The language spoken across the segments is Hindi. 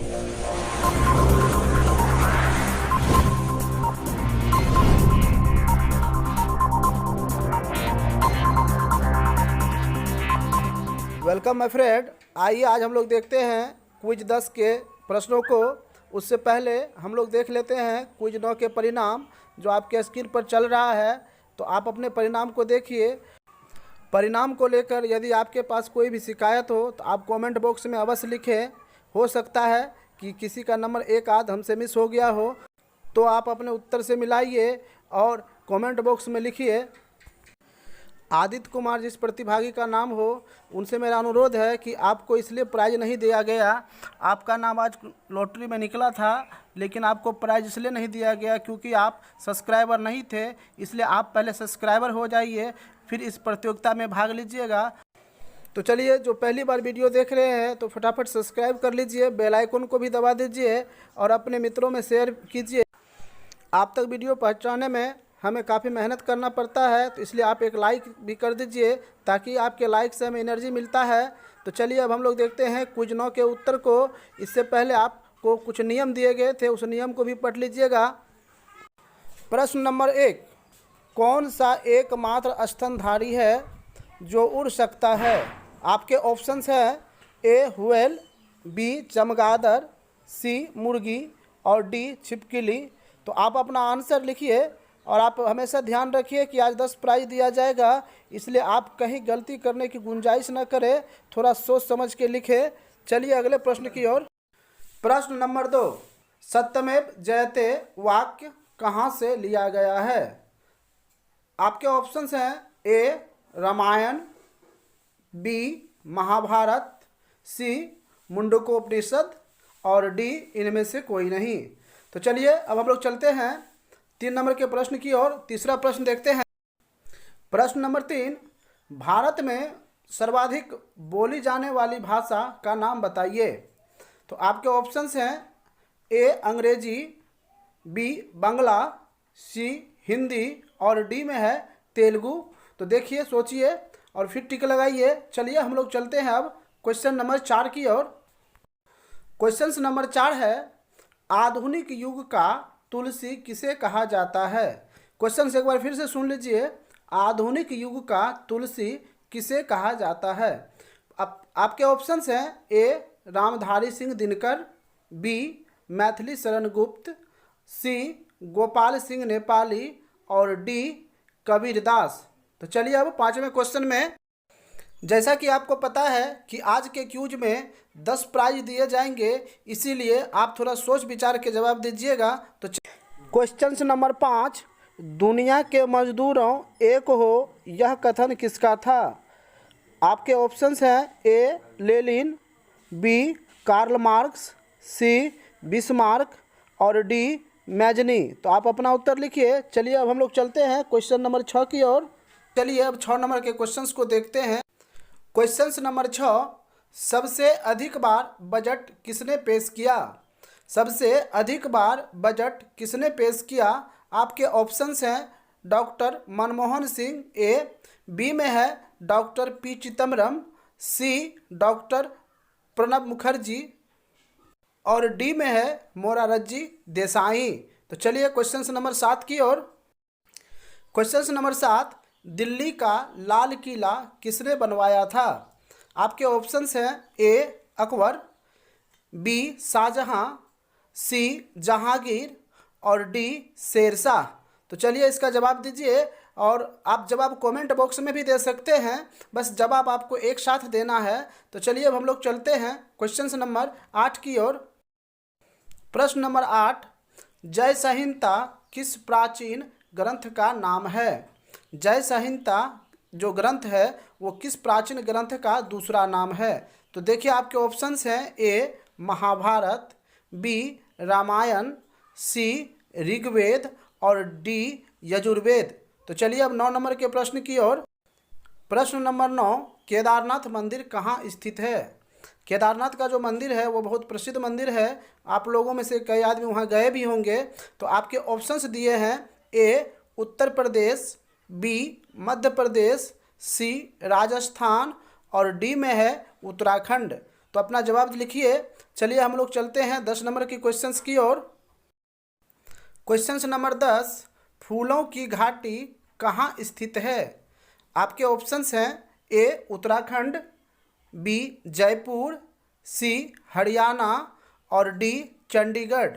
Welcome my friend. आइए आज हम लोग देखते हैं क्विज 10 के प्रश्नों को। उससे पहले हम लोग देख लेते हैं क्विज 9 के परिणाम जो आपके स्क्रीन पर चल रहा है। तो आप अपने परिणाम को देखिए। परिणाम को लेकर यदि आपके पास कोई भी शिकायत हो तो आप कमेंट बॉक्स में अवश्य लिखें। हो सकता है कि किसी का नंबर एक आध हमसे मिस हो गया हो, तो आप अपने उत्तर से मिलाइए और कमेंट बॉक्स में लिखिए। आदित्य कुमार जिस प्रतिभागी का नाम हो, उनसे मेरा अनुरोध है कि आपको इसलिए प्राइज़ नहीं दिया गया। आपका नाम आज लॉटरी में निकला था, लेकिन आपको प्राइज़ इसलिए नहीं दिया गया क्योंकि आप सब्सक्राइबर नहीं थे। इसलिए आप पहले सब्सक्राइबर हो जाइए, फिर इस प्रतियोगिता में भाग लीजिएगा। तो चलिए, जो पहली बार वीडियो देख रहे हैं तो फटाफट सब्सक्राइब कर लीजिए, बेल आइकन को भी दबा दीजिए और अपने मित्रों में शेयर कीजिए। आप तक वीडियो पहुँचाने में हमें काफ़ी मेहनत करना पड़ता है, तो इसलिए आप एक लाइक भी कर दीजिए, ताकि आपके लाइक से हमें एनर्जी मिलता है। तो चलिए अब हम लोग देखते हैं क्विज 9 के उत्तर को। इससे पहले आपको कुछ नियम दिए गए थे, उस नियम को भी पढ़ लीजिएगा। प्रश्न नंबर 1, कौन सा एकमात्र स्तनधारी है जो उड़ सकता है? आपके ऑप्शंस हैं ए हुएल, बी चमगादड़, सी मुर्गी और डी छिपकली। तो आप अपना आंसर लिखिए और आप हमेशा ध्यान रखिए कि आज 10 प्राइज़ दिया जाएगा, इसलिए आप कहीं गलती करने की गुंजाइश न करें, थोड़ा सोच समझ के लिखें। चलिए अगले प्रश्न की ओर। प्रश्न नंबर 2, सत्यमेव जयते वाक्य कहाँ से लिया गया है? आपके ऑप्शंस हैं ए रामायण, बी महाभारत, सी मुंडकोपनिषद और डी इनमें से कोई नहीं। तो चलिए अब हम लोग चलते हैं 3 नंबर के प्रश्न की ओर। तीसरा प्रश्न देखते हैं। प्रश्न नंबर 3, भारत में सर्वाधिक बोली जाने वाली भाषा का नाम बताइए। तो आपके ऑप्शंस हैं ए अंग्रेजी, बी बांग्ला, सी हिंदी और डी में है तेलुगु। तो देखिए, सोचिए और फिर टिक लगाइए। चलिए हम लोग चलते हैं अब क्वेश्चन नंबर 4 की ओर। क्वेश्चन नंबर 4 है, आधुनिक युग का तुलसी किसे कहा जाता है? क्वेश्चन से एक बार फिर से सुन लीजिए। आधुनिक युग का तुलसी किसे कहा जाता है? अब आपके ऑप्शंस हैं ए रामधारी सिंह दिनकर, बी मैथिली शरण गुप्त, सी गोपाल सिंह नेपाली और डी कबीरदास। तो चलिए अब 5वें क्वेश्चन में। जैसा कि आपको पता है कि आज के क्यूज में 10 प्राइज दिए जाएंगे, इसीलिए आप थोड़ा सोच विचार के जवाब दीजिएगा। तो क्वेश्चन नंबर 5, दुनिया के मजदूरों एक हो यह कथन किसका था? आपके ऑप्शंस हैं A Lenin, B Karl Marx, C Bismarck और डी मैजनी। तो आप अपना उत्तर लिखिए। चलिए अब हम लोग चलते हैं क्वेश्चन नंबर 6 की ओर। चलिए अब 6 नंबर के क्वेश्चंस को देखते हैं। क्वेश्चन नंबर 6, सबसे अधिक बार बजट किसने पेश किया? सबसे अधिक बार बजट किसने पेश किया? आपके ऑप्शंस हैं डॉक्टर मनमोहन सिंह ए, बी में है डॉक्टर पी चिदम्बरम, सी डॉक्टर प्रणब मुखर्जी और डी में है मोरारजी देसाई। तो चलिए क्वेश्चन नंबर 7 की ओर। क्वेश्चन नंबर 7, दिल्ली का लाल किला किसने बनवाया था? आपके ऑप्शंस हैं ए अकबर, बी शाहजहां, सी जहांगीर और डी शेरशाह। तो चलिए इसका जवाब दीजिए और आप जवाब कमेंट बॉक्स में भी दे सकते हैं, बस जवाब आपको एक साथ देना है। तो चलिए अब हम लोग चलते हैं क्वेश्चन नंबर 8 की ओर। प्रश्न नंबर 8, जय संहिता किस प्राचीन ग्रंथ का नाम है? जय संहिता जो ग्रंथ है वो किस प्राचीन ग्रंथ का दूसरा नाम है? तो देखिए आपके ऑप्शंस हैं ए महाभारत, बी रामायण, सी ऋग्वेद और डी यजुर्वेद। तो चलिए अब 9 नंबर के प्रश्न की ओर। प्रश्न नंबर 9, केदारनाथ मंदिर कहाँ स्थित है? केदारनाथ का जो मंदिर है वो बहुत प्रसिद्ध मंदिर है। आप लोगों में से कई आदमी वहाँ गए भी होंगे। तो आपके ऑप्शंस दिए हैं ए उत्तर प्रदेश, बी मध्य प्रदेश, सी राजस्थान और डी में है उत्तराखंड। तो अपना जवाब लिखिए। चलिए हम लोग चलते हैं 10 नंबर के क्वेश्चंस की ओर। क्वेश्चन नंबर 10, फूलों की घाटी कहाँ स्थित है? आपके ऑप्शंस हैं ए उत्तराखंड, बी जयपुर, सी हरियाणा और डी चंडीगढ़।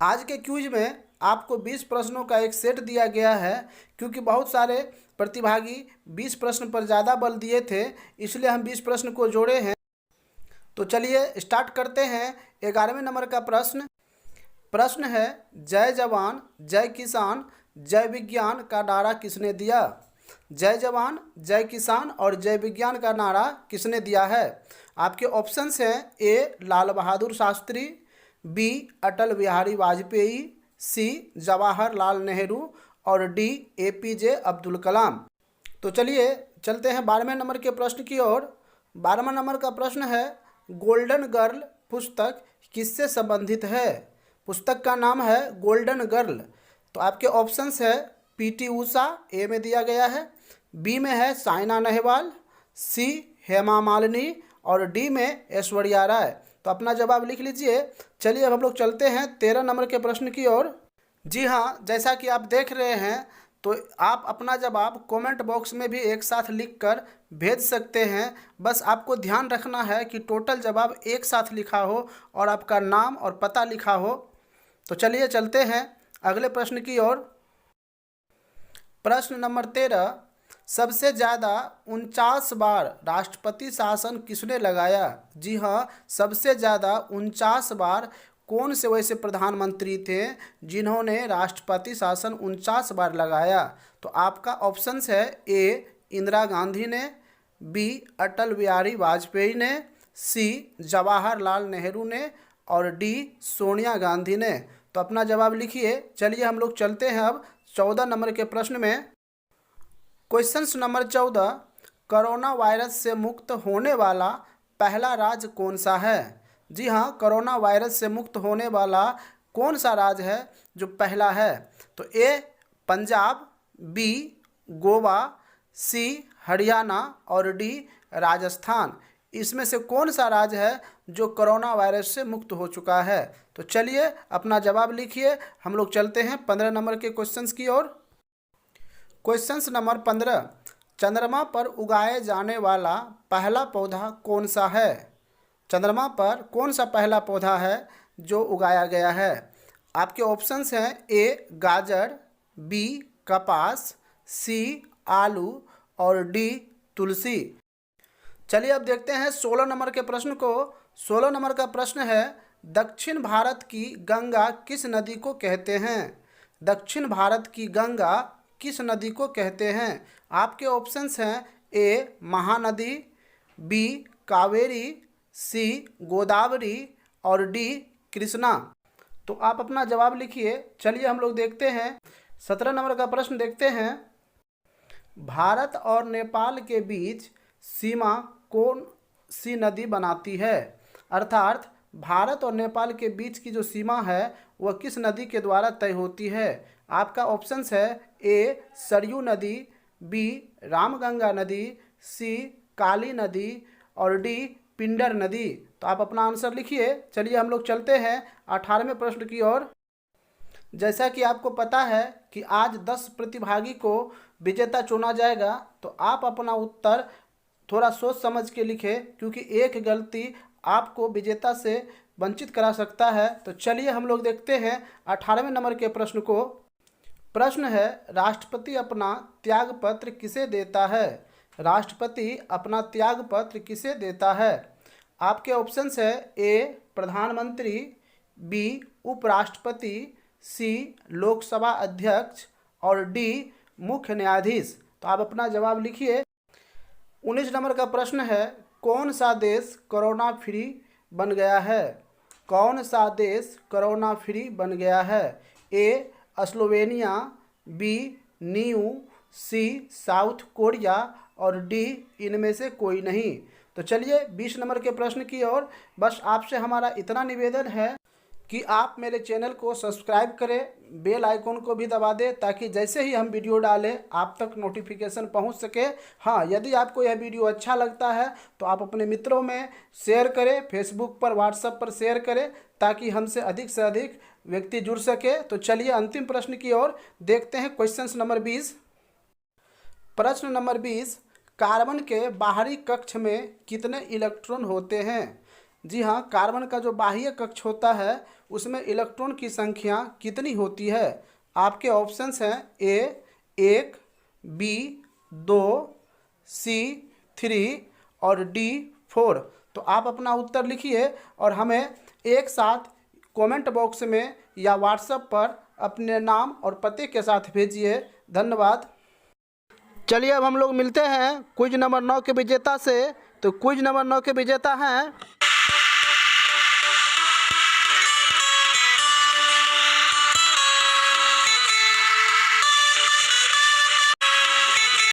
आज के क्विज में आपको 20 प्रश्नों का एक सेट दिया गया है। क्योंकि बहुत सारे प्रतिभागी 20 प्रश्न पर ज़्यादा बल दिए थे, इसलिए हम 20 प्रश्न को जोड़े हैं। तो चलिए स्टार्ट करते हैं 11वें नंबर का प्रश्न। प्रश्न है, जय जवान जय किसान जय विज्ञान का नारा किसने दिया? जय जवान जय किसान और जय विज्ञान का नारा किसने दिया है? आपके ऑप्शंस हैं ए लाल बहादुर शास्त्री, बी अटल बिहारी वाजपेयी, सी जवाहरलाल नेहरू और डी एपीजे अब्दुल कलाम। तो चलिए चलते हैं 12वें नंबर के प्रश्न की ओर। 12वां नंबर का प्रश्न है, गोल्डन गर्ल पुस्तक किससे संबंधित है? पुस्तक का नाम है गोल्डन गर्ल। तो आपके ऑप्शंस है पीटी उषा, ए में दिया गया है, बी में है साइना नेहवाल, सी हेमा मालिनी और डी में ऐश्वर्या राय। तो अपना जवाब लिख लीजिए। चलिए अब हम लोग चलते हैं 13 नंबर के प्रश्न की ओर। जी हाँ, जैसा कि आप देख रहे हैं, तो आप अपना जवाब कमेंट बॉक्स में भी एक साथ लिखकर भेज सकते हैं। बस आपको ध्यान रखना है कि टोटल जवाब एक साथ लिखा हो और आपका नाम और पता लिखा हो। तो चलिए चलते हैं अगले प्रश्न की ओर। प्रश्न नंबर 13, सबसे ज़्यादा 49 बार राष्ट्रपति शासन किसने लगाया? जी हाँ, सबसे ज़्यादा 49 बार कौन से वैसे प्रधानमंत्री थे जिन्होंने राष्ट्रपति शासन 49 बार लगाया? तो आपका ऑप्शंस है ए इंदिरा गांधी ने, बी अटल बिहारी वाजपेयी ने, सी जवाहरलाल नेहरू ने और डी सोनिया गांधी ने। तो अपना जवाब लिखिए। चलिए हम लोग चलते हैं अब 14 नंबर के प्रश्न में। क्वेश्चन नंबर 14, कोरोना वायरस से मुक्त होने वाला पहला राज्य कौन सा है? जी हाँ, कोरोना वायरस से मुक्त होने वाला कौन सा राज्य है जो पहला है? तो ए पंजाब, बी गोवा, सी हरियाणा और डी राजस्थान। इसमें से कौन सा राज्य है जो कोरोना वायरस से मुक्त हो चुका है? तो चलिए अपना जवाब लिखिए। हम लोग चलते हैं 15 नंबर के क्वेश्चंस की ओर। क्वेश्चंस नंबर 15, चंद्रमा पर उगाए जाने वाला पहला पौधा कौन सा है? चंद्रमा पर कौन सा पहला पौधा है जो उगाया गया है? आपके ऑप्शंस हैं ए गाजर, बी कपास, सी आलू और डी तुलसी। चलिए अब देखते हैं 16 नंबर के प्रश्न को। 16 नंबर का प्रश्न है, दक्षिण भारत की गंगा किस नदी को कहते हैं? दक्षिण भारत की गंगा किस नदी को कहते हैं? आपके ऑप्शंस हैं ए महानदी, बी कावेरी, सी गोदावरी और डी कृष्णा। तो आप अपना जवाब लिखिए। चलिए हम लोग देखते हैं 17 नंबर का प्रश्न देखते हैं। भारत और नेपाल के बीच सीमा कौन सी नदी बनाती है? अर्थात भारत और नेपाल के बीच की जो सीमा है वह किस नदी के द्वारा तय होती है? आपका ऑप्शंस है ए सरयू नदी, बी रामगंगा नदी, सी काली नदी और डी पिंडर नदी। तो आप अपना आंसर लिखिए। चलिए हम लोग चलते हैं 18वें प्रश्न की ओर। जैसा कि आपको पता है कि आज 10 प्रतिभागी को विजेता चुना जाएगा, तो आप अपना उत्तर थोड़ा सोच समझ के लिखें, क्योंकि एक गलती आपको विजेता से वंचित करा सकता है। तो चलिए हम लोग देखते हैं 18वें नंबर के प्रश्न को। प्रश्न है, राष्ट्रपति अपना त्यागपत्र किसे देता है? राष्ट्रपति अपना त्यागपत्र किसे देता है? आपके ऑप्शंस है ए प्रधानमंत्री, बी उपराष्ट्रपति, सी लोकसभा अध्यक्ष और डी मुख्य न्यायाधीश। तो आप अपना जवाब लिखिए। 19 नंबर का प्रश्न है, कौन सा देश कोरोना फ्री बन गया है? कौन सा देश कोरोना फ्री बन गया है? ए स्लोवेनिया, बी न्यू, सी साउथ कोरिया और डी इनमें से कोई नहीं। तो चलिए 20 नंबर के प्रश्न की ओर। बस आपसे हमारा इतना निवेदन है कि आप मेरे चैनल को सब्सक्राइब करें, बेल आइकॉन को भी दबा दें ताकि जैसे ही हम वीडियो डालें आप तक नोटिफिकेशन पहुंच सके। हाँ, यदि आपको यह वीडियो अच्छा लगता है तो आप अपने मित्रों में शेयर करें, फेसबुक पर, व्हाट्सएप पर शेयर करें ताकि हमसे अधिक से अधिक व्यक्ति जुड़ सके। तो चलिए अंतिम प्रश्न की ओर देखते हैं। Question number 20। प्रश्न नंबर 20, कार्बन के बाहरी कक्ष में कितने इलेक्ट्रॉन होते हैं? जी हाँ, कार्बन का जो बाह्य कक्ष होता है उसमें इलेक्ट्रॉन की संख्या कितनी होती है? आपके ऑप्शंस हैं ए 1, बी 2, सी 3 और डी 4। तो आप अपना उत्तर लिखिए और हमें एक साथ कमेंट बॉक्स में या व्हाट्सएप पर अपने नाम और पते के साथ भेजिए। धन्यवाद। चलिए अब हम लोग मिलते हैं क्विज नंबर 9 के विजेता से। तो क्विज नंबर 9 के विजेता हैं